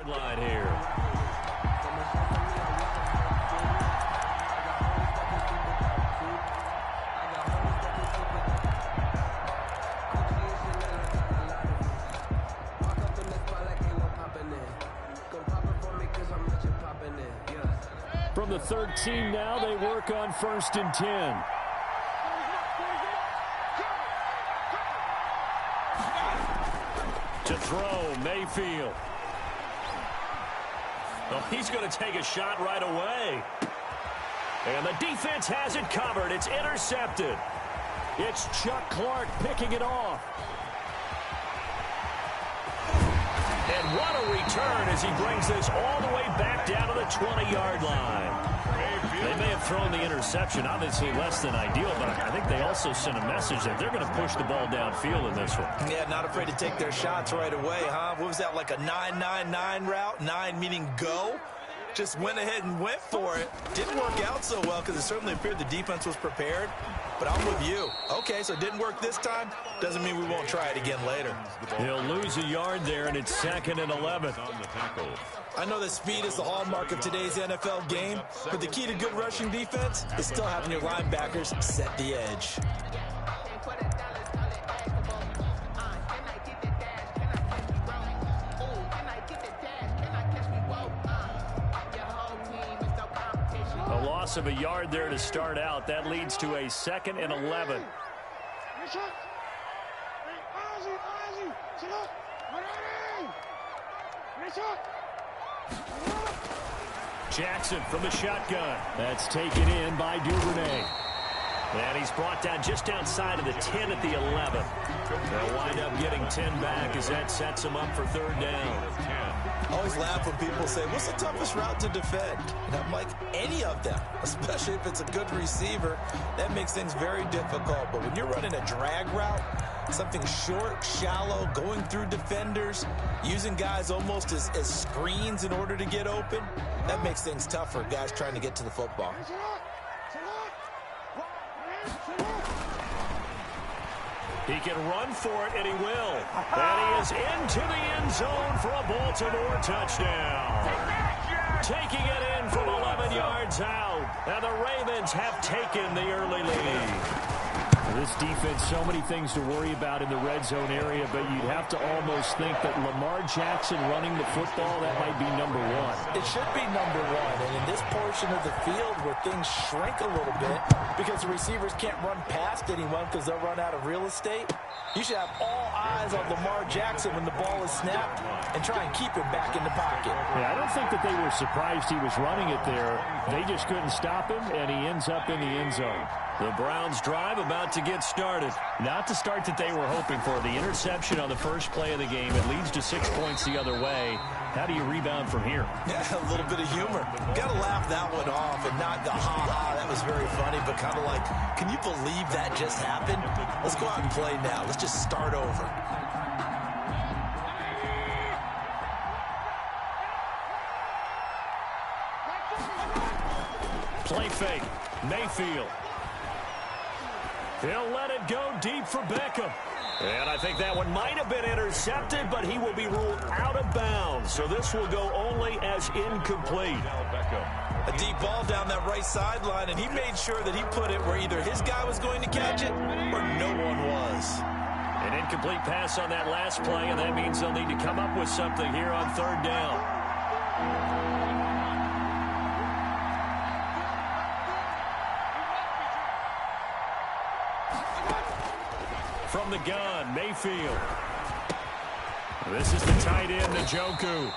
sideline here. From the 13 now, they work on 1st and 10. To throw, Mayfield. Well, he's going to take a shot right away. And the defense has it covered. It's intercepted. It's Chuck Clark picking it off. And what a return as he brings this all the way back down to the 20-yard line. They may have thrown the interception, obviously less than ideal, but I think they also sent a message that they're going to push the ball downfield in this one. Yeah, not afraid to take their shots right away, huh? What was that, like a 9-9-9 route? 9 meaning go? Just went ahead and went for it. Didn't work out so well because it certainly appeared the defense was prepared. But I'm with you. Okay, so it didn't work this time. Doesn't mean we won't try it again later. He'll lose a yard there, and it's 2nd and 11. I know that speed is the hallmark of today's NFL game, but the key to good rushing defense is still having your linebackers set the edge. A loss of a yard there to start out. That leads to a 2nd and 11. Jackson from the shotgun. That's taken in by Duvernay. And he's brought down just outside of the 10 at the 11. They'll wind up getting 10 back as that sets them up for 3rd down. I always laugh when people say, what's the toughest route to defend? And I'm like, any of them, especially if it's a good receiver. That makes things very difficult. But when you're running a drag route, something short, shallow, going through defenders, using guys almost as screens in order to get open, that makes things tough for guys trying to get to the football. He can run for it, and he will. And he is into the end zone for a Baltimore touchdown. Taking it in from 11 yards out. And the Ravens have taken the early lead. This defense, so many things to worry about in the red zone area, but you'd have to almost think that Lamar Jackson running the football, that might be number one. It should be number one, and in this portion of the field where things shrink a little bit because the receivers can't run past anyone because they'll run out of real estate, you should have all eyes on Lamar Jackson when the ball is snapped and try and keep him back in the pocket. Yeah, I don't think that they were surprised he was running it there. They just couldn't stop him, and he ends up in the end zone. The Browns drive about to get started. Not the start that they were hoping for. The interception on the first play of the game. It leads to 6 points the other way. How do you rebound from here? Yeah, a little bit of humor. Got to laugh that one off and not the ha-ha, that was very funny, but kind of like, can you believe that just happened? Let's go out and play now. Let's just start over. Play fake. Mayfield. He'll let it go deep for Beckham. And I think that one might have been intercepted, but he will be ruled out of bounds. So this will go only as incomplete. A deep ball down that right sideline, and he made sure that he put it where either his guy was going to catch it or no one was. An incomplete pass on that last play, and that means they'll need to come up with something here on 3rd down. From the gun, Mayfield. This is the tight end, Njoku.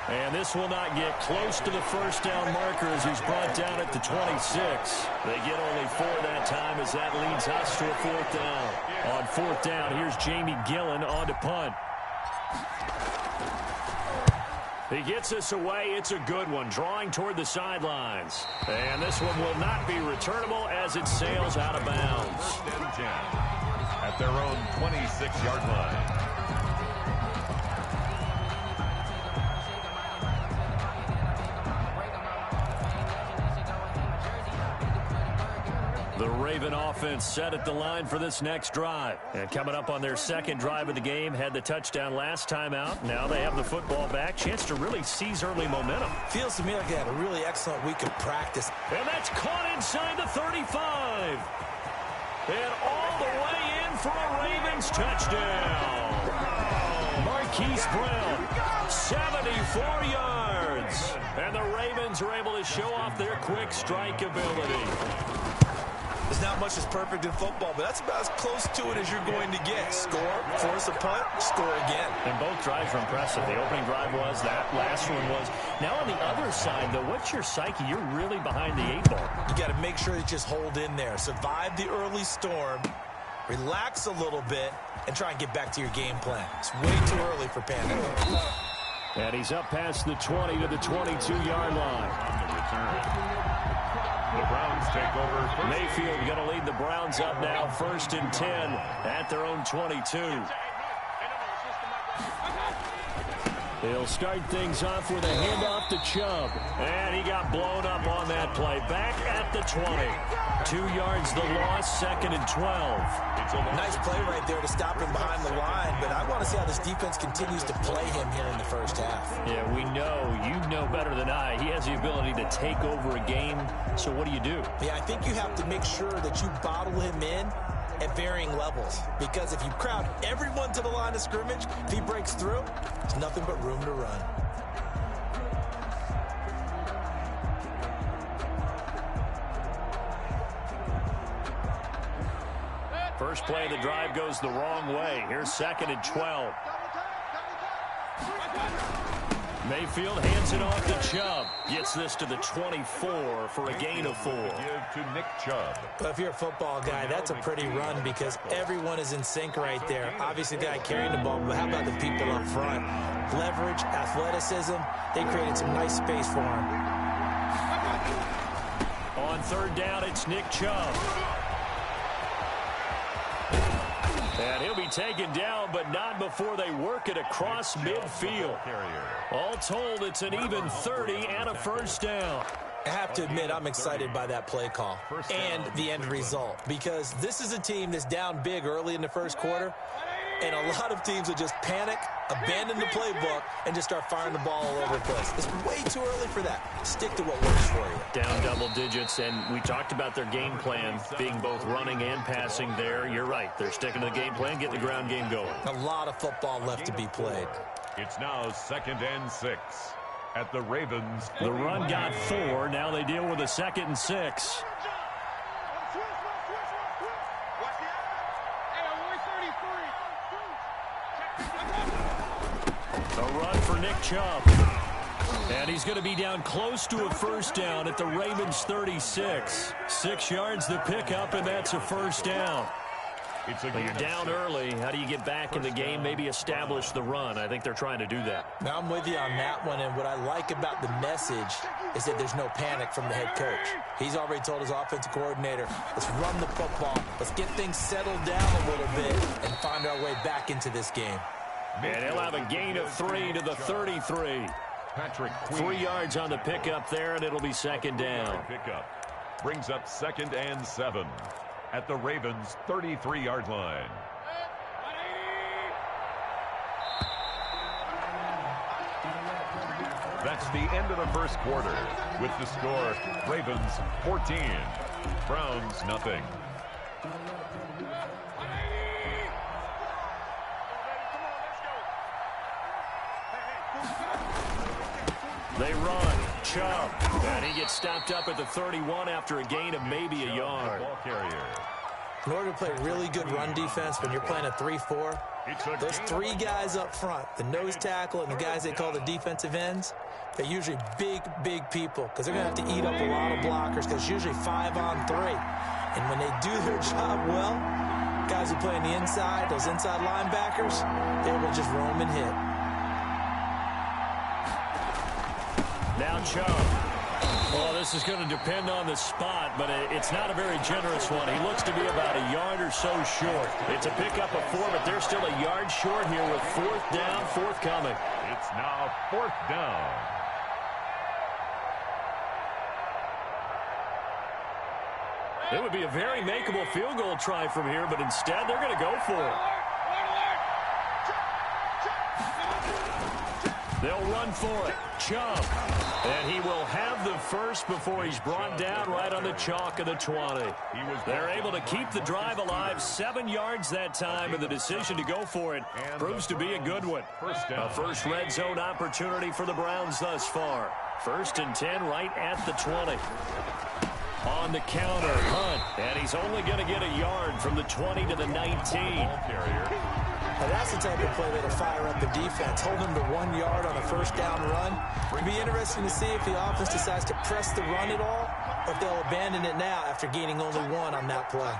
And this will not get close to the 1st down marker as he's brought down at the 26. They get only 4 that time as that leads us to a 4th down. On 4th down, here's Jamie Gillen on to punt. He gets us away. It's a good one, drawing toward the sidelines. And this one will not be returnable as it sails out of bounds. At their own 26-yard line. The Raven offense set at the line for this next drive. And coming up on their second drive of the game, had the touchdown last time out. Now they have the football back. Chance to really seize early momentum. Feels to me like they had a really excellent week of practice. And that's caught inside the 35. And all the way in for a Ravens touchdown. Marquise Brown, 74 yards. And the Ravens are able to show off their quick strike ability. There's not much that's perfect in football, but that's about as close to it as you're going to get. Score, force a punt, score again. And both drives were impressive. The opening drive was, that last one was. Now on the other side, though, what's your psyche? You're really behind the 8-ball. You got to make sure you just hold in there. Survive the early storm, relax a little bit, and try and get back to your game plan. It's way too early for panic. And he's up past the 20 to the 22-yard line. On the return. The Browns take over first. Mayfield going to lead the Browns up now, 1st and 10 at their own 22. They'll start things off with a handoff to Chubb. And he got blown up on that play. Back at the 20. 2 yards the loss, 2nd and 12. Nice play right there to stop him behind the line, but I want to see how this defense continues to play him here in the first half. Yeah, we know. You know better than I. He has the ability to take over a game. So what do you do? Yeah, I think you have to make sure that you bottle him in at varying levels, because if you crowd everyone to the line of scrimmage, if he breaks through, there's nothing but room to run. First play of the drive goes the wrong way. Here's 2nd and 12. Mayfield hands it off to Chubb. Gets this to the 24 for a gain of 4. Give to Nick Chubb. But if you're a football guy, that's a pretty run because everyone is in sync right there. Obviously, the guy carrying the ball, but how about the people up front? Leverage, athleticism, they created some nice space for him. On 3rd down, it's Nick Chubb. And he'll be taken down, but not before they work it across midfield. All told, it's an even 30 and a 1st down. I have to admit, I'm excited by that play call and the end result, because this is a team that's down big early in the first quarter, and a lot of teams will just panic, abandon the playbook, and just start firing the ball all over the place. It's way too early for that. Stick to what works for you. Down double digits, and we talked about their game plan being both running and passing there. You're right. They're sticking to the game plan, getting the ground game going. A lot of football left to be played. It's now 2nd and 6 at the Ravens. The run got 4. Now they deal with a 2nd and 6. A run for Nick Chubb. And he's going to be down close to a 1st down at the Ravens 36. 6 yards the pickup, and that's a 1st down. But you're down early. How do you get back in the game, maybe establish the run? I think they're trying to do that. Now, I'm with you on that one, and what I like about the message is that there's no panic from the head coach. He's already told his offensive coordinator, let's run the football, let's get things settled down a little bit and find our way back into this game. And he'll have a gain of 3 to the 33. 3 yards on the pickup there, and it'll be 2nd down. Pickup brings up 2nd and 7 at the Ravens' 33-yard line. That's the end of the first quarter. With the score, Ravens 14, Browns nothing. They run. Chubb. And he gets stopped up at the 31 after a gain of maybe a yard. Ball carrier. In order to play really good run defense when you're playing a 3-4, those 3 guys up front, the nose tackle and the guys they call the defensive ends, they're usually big, big people because they're going to have to eat up a lot of blockers because it's usually 5 on 3. And when they do their job well, guys who play on the inside, those inside linebackers, they're able to just roam and hit. Now Chubb. Well, this is going to depend on the spot, but it's not a very generous one. He looks to be about a yard or so short. It's a pickup of 4, but they're still a yard short here with 4th down, forthcoming. It's now 4th down. It would be a very makeable field goal try from here, but instead they're going to go for it. They'll run for it. Chubb. And he will have the first before he's brought down right on the chalk of the 20. They're able to keep the drive alive, 7 yards that time, and the decision to go for it proves to be a good one. A first red zone opportunity for the Browns thus far. 1st and 10 right at the 20. On the counter, Hunt, and he's only going to get a yard from the 20 to the 19. Now that's the type of play that'll fire up the defense. Hold them to 1 yard on a first down run. It'll be interesting to see if the offense decides to press the run at all, or if they'll abandon it now after gaining only 1 on that play.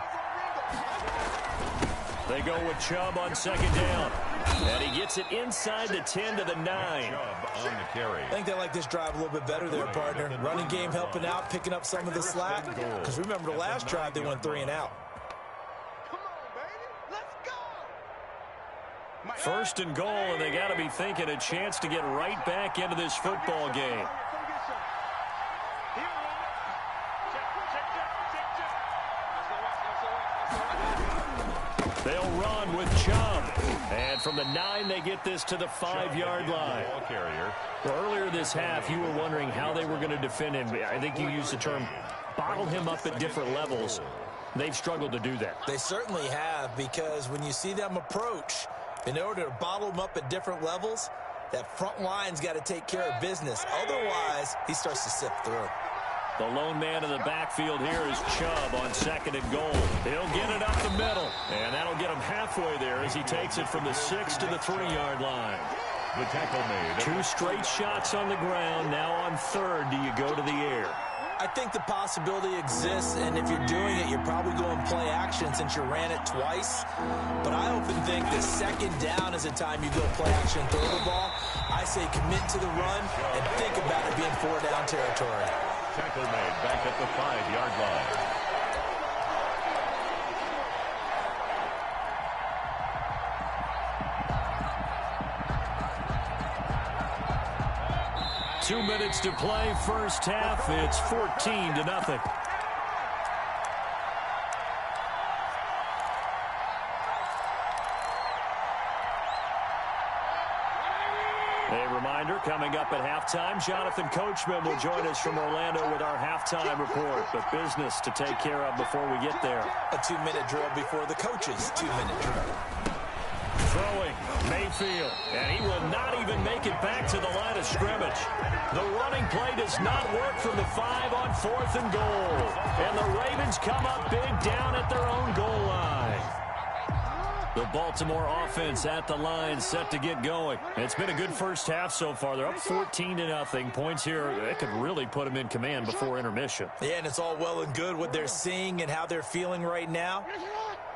They go with Chubb on 2nd down. And he gets it inside the 10 to the 9. I think they like this drive a little bit better there, partner. Running game helping out, picking up some of the slack. Because remember the last drive, they went 3 and out. 1st and goal, and they got to be thinking a chance to get right back into this football game. They'll run with Chubb. And from the 9, they get this to the 5-yard line. Well, earlier this half, you were wondering how they were going to defend him. I think you used the term bottle him up at different levels. They've struggled to do that. They certainly have, because when you see them approach, in order to bottle him up at different levels, that front line's got to take care of business. Otherwise, he starts to sift through. The lone man in the backfield here is Chubb on 2nd and goal. He'll get it up the middle, and that'll get him halfway there as he takes it from the 6 to the 3-yard line. The tackle made. 2 straight shots on the ground. Now on 3rd, do you go to the air? I think the possibility exists, and if you're doing it, you're probably going play action since you ran it twice. But I often think the 2nd down is the time you go play action and throw the ball. I say commit to the run and think about it being 4-down territory. Tackle made back at the 5-yard line. 2 minutes to play, first half. It's 14-0. A reminder, coming up at halftime, Jonathan Coachman will join us from Orlando with our halftime report. But business to take care of before we get there. A 2-minute drill before the coach's 2-minute drill. Throwing, Mayfield, and he will not even make it back to the line of scrimmage. The running play does not work from the 5 on 4th and goal. And the Ravens come up big down at their own goal line. The Baltimore offense at the line set to get going. It's been a good first half so far. They're up 14-0. Points here, it could really put them in command before intermission. Yeah, and it's all well and good what they're seeing and how they're feeling right now.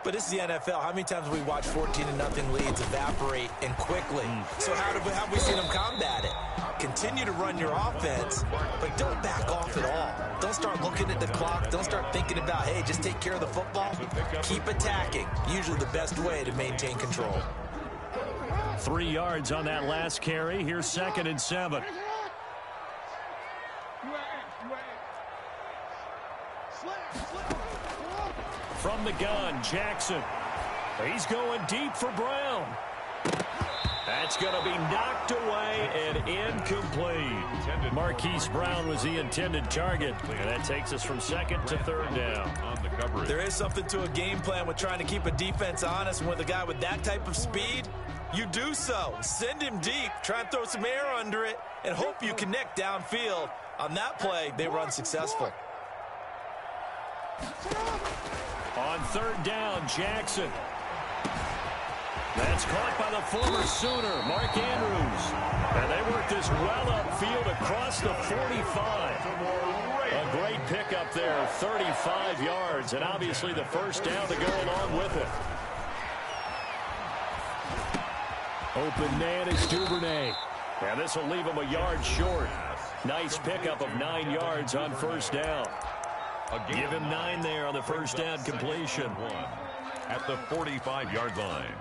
But this is the NFL. How many times have we watched 14-0 leads evaporate and quickly? So how have we seen them combat it? Continue to run your offense, but don't back off at all. Don't start looking at the clock. Don't start thinking about, hey, just take care of the football. Keep attacking. Usually the best way to maintain control. 3 yards on that last carry. Here's 2nd and 7. From the gun, Jackson. He's going deep for Brown. That's going to be knocked away and incomplete. Marquise Brown was the intended target. And that takes us from 2nd to 3rd down. On the coverage. There is something to a game plan with trying to keep a defense honest. And with a guy with that type of speed, you do so. Send him deep. Try and throw some air under it and hope you connect downfield. On that play, they were unsuccessful. On 3rd down, Jackson. That's caught by the former Sooner, Mark Andrews. And they work this well upfield across the 45. A great pickup there, 35 yards, and obviously the first down to go along with it. Open man is Duvernay. And this will leave him a yard short. Nice pickup of 9 yards on first down. Give him 9 there on the first down completion. At the 45-yard line.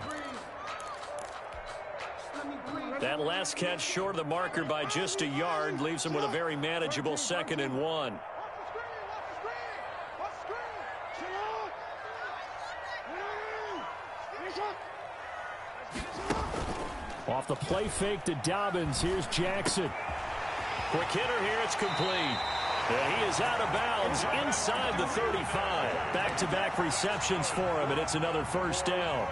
That last catch short of the marker by just a yard leaves him with a very manageable 2nd and 1. Off the play fake to Dobbins. Here's Jackson. Quick hitter here. It's complete. He is out of bounds inside the 35. Back-to-back receptions for him, and it's another first down.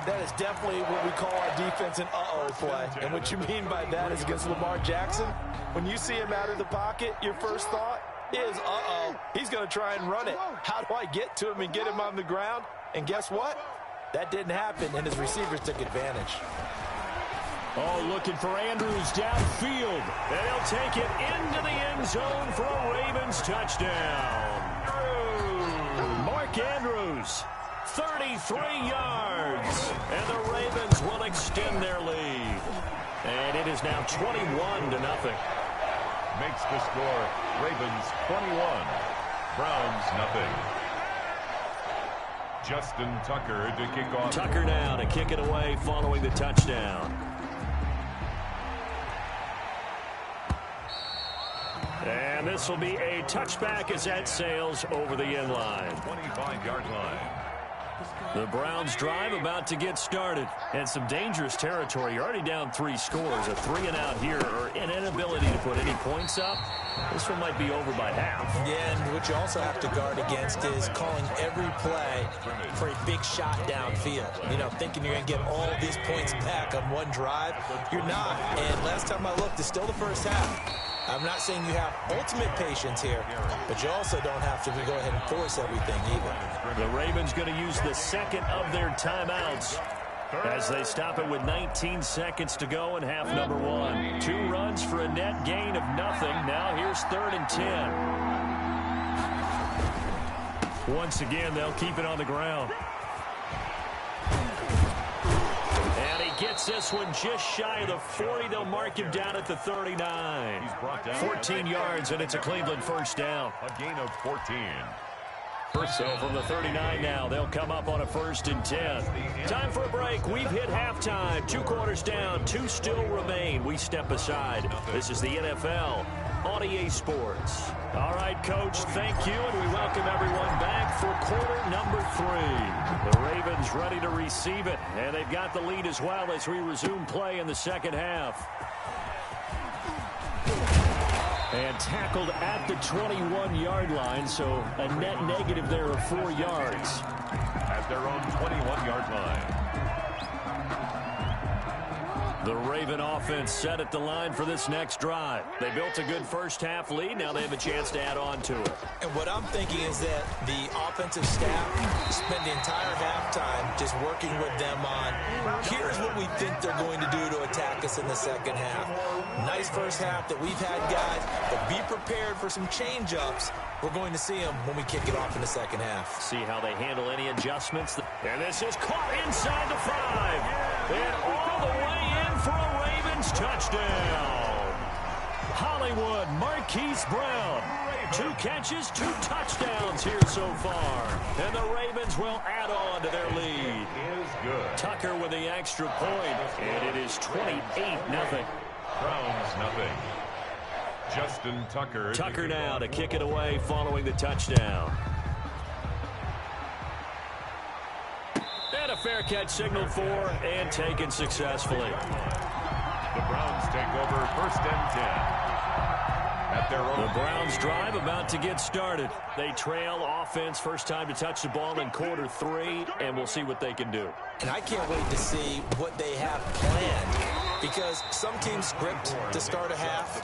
That is definitely what we call our defense an uh-oh play. And what you mean by that is against Lamar Jackson, when you see him out of the pocket, your first thought is, uh-oh, he's going to try and run it. How do I get to him and get him on the ground? And guess what? That didn't happen, and his receivers took advantage. Oh, looking for Andrews downfield. And he'll take it into the end zone for a Ravens touchdown. Mark Andrews, 33 yards. And the Ravens will extend their lead. And it is now 21-0. Makes the score Ravens 21, Browns nothing. Justin Tucker to kick off. Tucker now to kick it away following the touchdown. And this will be a touchback as that sails over the end line. 25-yard line. The Browns drive about to get started. And some dangerous territory. You're already down 3 scores. A 3-and-out here or an inability to put any points up. This one might be over by half. Yeah, and what you also have to guard against is calling every play for a big shot downfield. You know, thinking you're going to get all these points back on one drive. You're not. And last time I looked, it's still the first half. I'm not saying you have ultimate patience here, but you also don't have to go ahead and force everything either. The Ravens going to use the second of their timeouts as they stop it with 19 seconds to go in half number 1. 2 runs for a net gain of nothing. Now here's 3rd and 10. Once again, they'll keep it on the ground. Gets this one just shy of the 40. They'll mark him down at the 39. He's brought down 14 yards, and it's a Cleveland first down. A gain of 14. So from the 39 now, they'll come up on a 1st and 10. Time for a break. We've hit halftime. 2 quarters down. 2 still remain. We step aside. This is the NFL on EA Sports. All right, Coach, thank you, and we welcome everyone back for quarter number 3. The Ravens ready to receive it, and they've got the lead as well as we resume play in the second half. And tackled at the 21-yard line, so a net negative there of 4 yards. At their own 21-yard line. The Raven offense set at the line for this next drive. They built a good first half lead. Now they have a chance to add on to it. And what I'm thinking is that the offensive staff spent the entire halftime just working with them on, here's what we think they're going to do to attack us in the second half. Nice first half that we've had, guys, but be prepared for some change-ups. We're going to see them when we kick it off in the second half. See how they handle any adjustments. And this is caught inside the 5. And all the way in for a Ravens touchdown. Hollywood Marquise Brown. 2 catches, 2 touchdowns here so far. And the Ravens will add on to their lead. Is good. Tucker with the extra point. And it is 28-0. Browns nothing. Justin Tucker. Tucker now to kick it away following the touchdown. And a fair catch signaled for and taken successfully. The Browns take over 1st and 10. At their own. The Browns drive about to get started. They trail offense, first time to touch the ball in quarter 3, and we'll see what they can do. And I can't wait to see what they have planned. Because some teams script to start a half.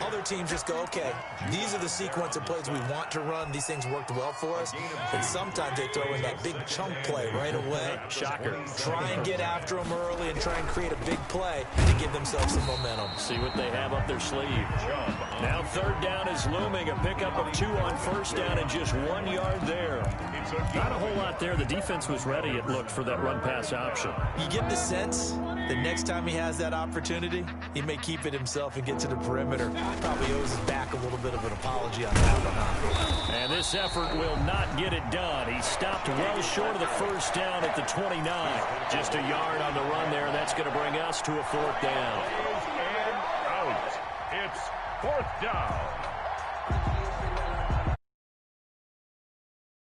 Other teams just go, okay, these are the sequence of plays we want to run. These things worked well for us. And sometimes they throw in that big chunk play right away. Shocker. Try and get after them early and try and create a big play to give themselves some momentum. See what they have up their sleeve. Now 3rd down is looming. A pickup of 2 on 1st down and just 1 yard there. Not a whole lot there. The defense was ready, it looked, for that run-pass option. You get the sense that next time he has that opportunity, he may keep it himself and get to the perimeter. Probably owes his back a little bit of an apology on that one. And this effort will not get it done. He stopped well short of the 1st down at the 29. Just a yard on the run there, and that's going to bring us to a 4th down. And out. It's 4th down.